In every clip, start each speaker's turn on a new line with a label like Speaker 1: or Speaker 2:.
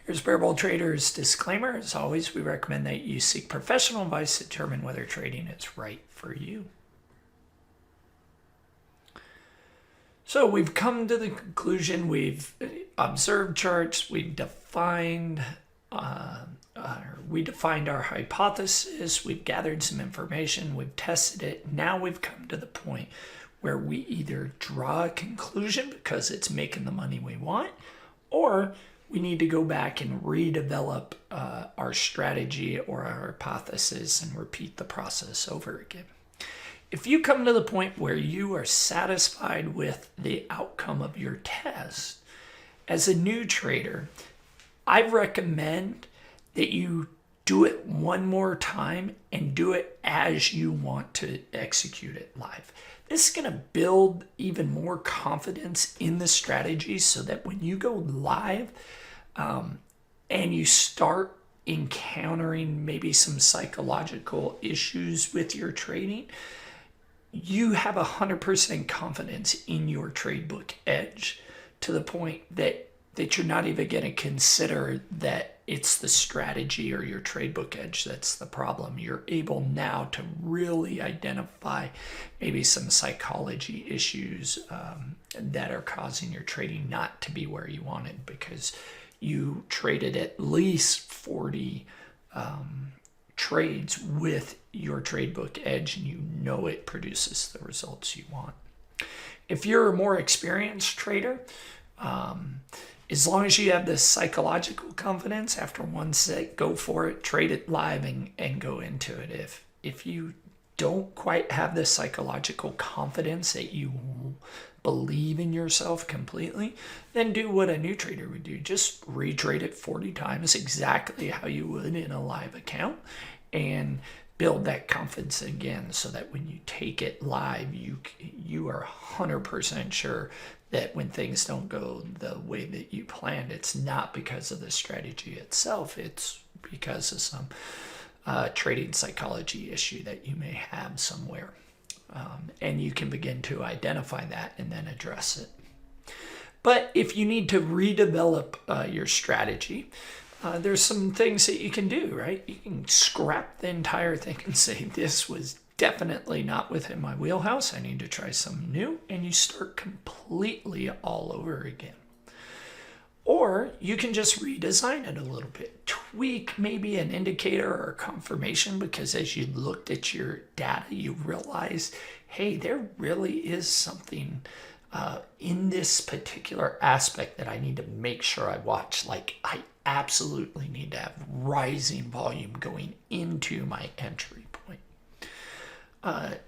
Speaker 1: Here's Bear Bull Trader's disclaimer. As always, we recommend that you seek professional advice to determine whether trading is right for you. So we've come to the conclusion, we've observed charts, we've defined our hypothesis, we've gathered some information, we've tested it. Now we've come to the point where we either draw a conclusion because it's making the money we want, or we need to go back and redevelop our strategy or our hypothesis and repeat the process over again. If you come to the point where you are satisfied with the outcome of your test, as a new trader, I recommend that you do it one more time and do it as you want to execute it live. This is going to build even more confidence in the strategy so that when you go live and you start encountering maybe some psychological issues with your trading, you have 100% confidence in your trade book edge to the point that you're not even going to consider that it's the strategy or your trade book edge that's the problem. You're able now to really identify maybe some psychology issues that are causing your trading not to be where you wanted because you traded at least 40 trades with your trade book edge and you know it produces the results you want. If you're a more experienced trader, as long as you have this psychological confidence after one set, go for it, trade it live and go into it. If you don't quite have the psychological confidence that you believe in yourself completely, then do what a new trader would do. Just retrade it 40 times exactly how you would in a live account and build that confidence again so that when you take it live, you are 100% sure that when things don't go the way that you planned, it's not because of the strategy itself, it's because of some trading psychology issue that you may have somewhere. And you can begin to identify that and then address it. But if you need to redevelop your strategy, there's some things that you can do, right? You can scrap the entire thing and say, this was definitely not within my wheelhouse. I need to try something new. And you start completely all over again. Or you can just redesign it a little bit. Tweak maybe an indicator or a confirmation because as you looked at your data, you realized, hey, there really is something in this particular aspect that I need to make sure I watch. Like I absolutely need to have rising volume going into my entry point.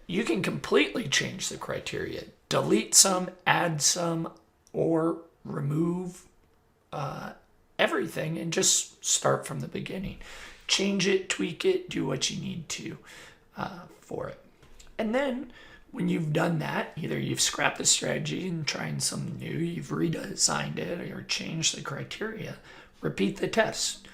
Speaker 1: You can completely change the criteria. Delete some, add some, or remove everything and just start from the beginning. Change it, tweak it, do what you need to for it. And then when you've done that, either you've scrapped the strategy and trying something new, you've redesigned it or changed the criteria, repeat the test.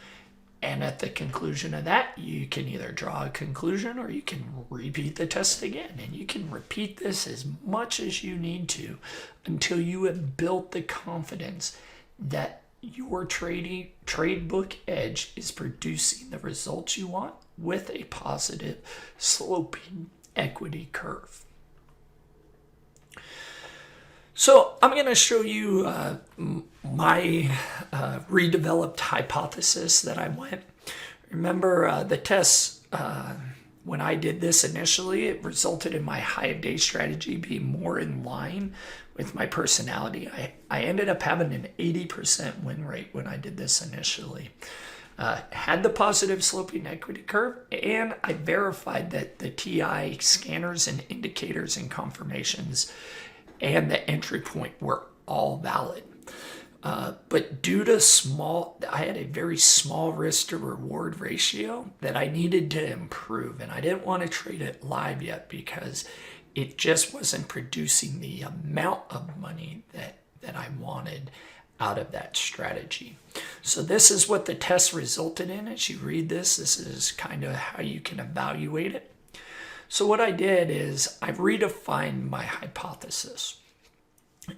Speaker 1: And at the conclusion of that, you can either draw a conclusion or you can repeat the test again. And you can repeat this as much as you need to until you have built the confidence that your trade book edge is producing the results you want with a positive sloping equity curve. So I'm going to show you my redeveloped hypothesis that I went. Remember the tests, when I did this initially, it resulted in my high of day strategy being more in line with my personality. I ended up having an 80% win rate when I did this initially. Had the positive sloping equity curve, and I verified that the TI scanners and indicators and confirmations and the entry point were all valid. But due to I had a very small risk to reward ratio that I needed to improve, and I didn't want to trade it live yet because it just wasn't producing the amount of money that I wanted out of that strategy. So this is what the test resulted in. As you read this is kind of how you can evaluate it. So what I did is I redefined my hypothesis.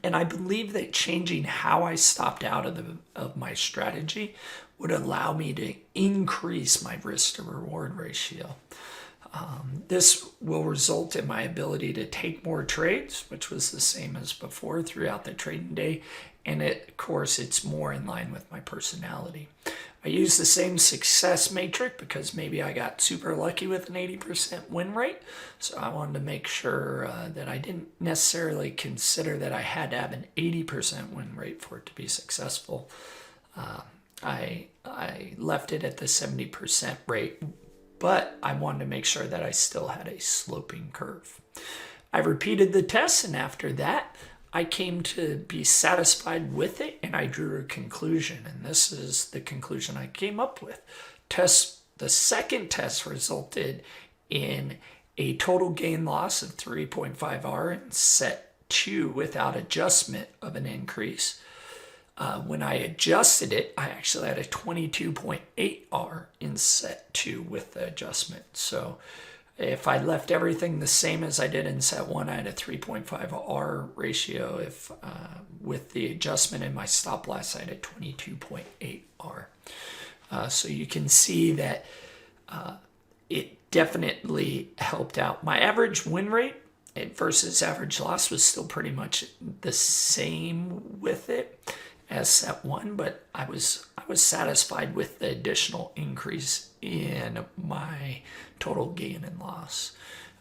Speaker 1: And I believe that changing how I stopped out of my strategy would allow me to increase my risk to reward ratio. This will result in my ability to take more trades, which was the same as before throughout the trading day. And of course, it's more in line with my personality. I use the same success matrix because maybe I got super lucky with an 80% win rate. So I wanted to make sure that I didn't necessarily consider that I had to have an 80% win rate for it to be successful. I left it at the 70% rate, but I wanted to make sure that I still had a sloping curve. I repeated the test, and after that, I came to be satisfied with it, and I drew a conclusion, and this is the conclusion I came up with. The second test resulted in a total gain loss of 3.5R in set 2 without adjustment of an increase. When I adjusted it, I actually had a 22.8R in set 2 with the adjustment. So if I left everything the same as I did in set 1, I had a 3.5R ratio. If with the adjustment in my stop loss, I had a 22.8R. So you can see that it definitely helped out. My average win rate versus average loss was still pretty much the same with it as set 1, but I was satisfied with the additional increase in my total gain and loss.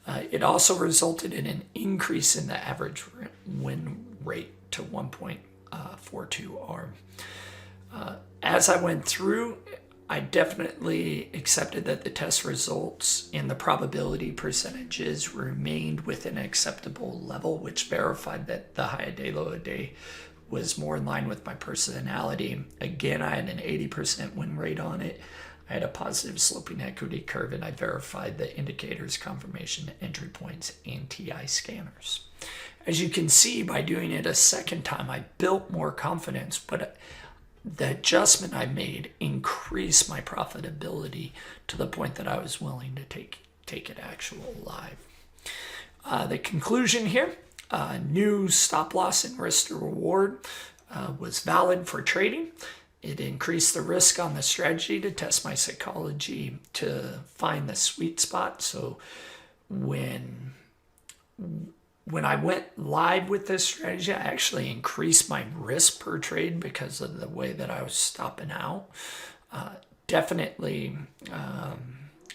Speaker 1: It also resulted in an increase in the average win rate to 1.42R. As I went through, I definitely accepted that the test results and the probability percentages remained within an acceptable level, which verified that the high a day, low a day was more in line with my personality. Again, I had an 80% win rate on it. I had a positive sloping equity curve, and I verified the indicators, confirmation, entry points, and TI scanners. As you can see, by doing it a second time, I built more confidence, but the adjustment I made increased my profitability to the point that I was willing to take it actual live. The conclusion here, new stop loss and risk to reward was valid for trading. It increased the risk on the strategy to test my psychology to find the sweet spot. So when I went live with this strategy, I actually increased my risk per trade because of the way that I was stopping out. Definitely,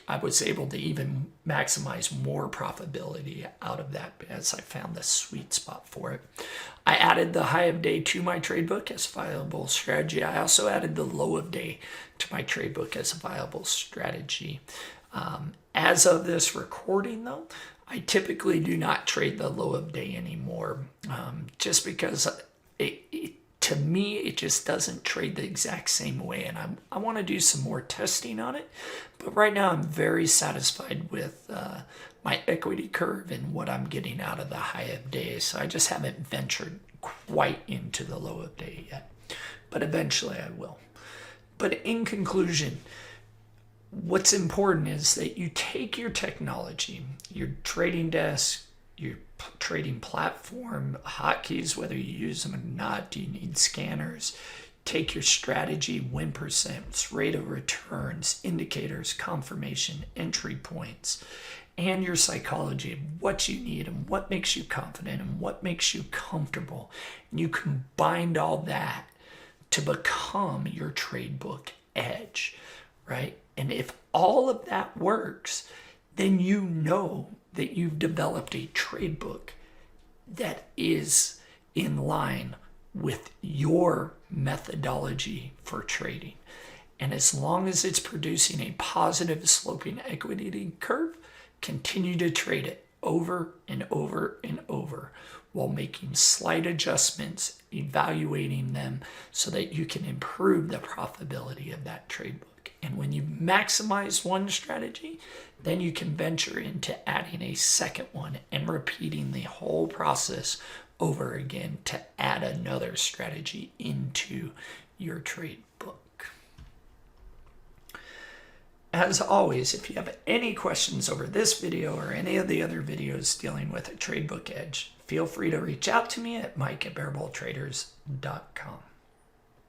Speaker 1: I was able to even maximize more profitability out of that as I found the sweet spot for it. I added the high of day to my trade book as a viable strategy. I also added the low of day to my trade book as a viable strategy. As of this recording, though, I typically do not trade the low of day anymore, just because to me, it just doesn't trade the exact same way, and I want to do some more testing on it. But right now, I'm very satisfied with my equity curve and what I'm getting out of the high of day. So I just haven't ventured quite into the low of day yet, but eventually I will. But in conclusion, what's important is that you take your technology, your trading desk, your trading platform, hotkeys, whether you use them or not, do you need scanners? Take your strategy, win percents, rate of returns, indicators, confirmation, entry points, and your psychology, what you need and what makes you confident and what makes you comfortable. And you combine all that to become your trade book edge, right? And if all of that works, then you know that you've developed a trade book that is in line with your methodology for trading. And as long as it's producing a positive sloping equity curve, continue to trade it over and over and over while making slight adjustments, evaluating them so that you can improve the profitability of that trade book. And when you maximize one strategy, then you can venture into adding a second one and repeating the whole process over again to add another strategy into your trade book. As always, if you have any questions over this video or any of the other videos dealing with a trade book edge, feel free to reach out to me at mike@bearballtraders.com.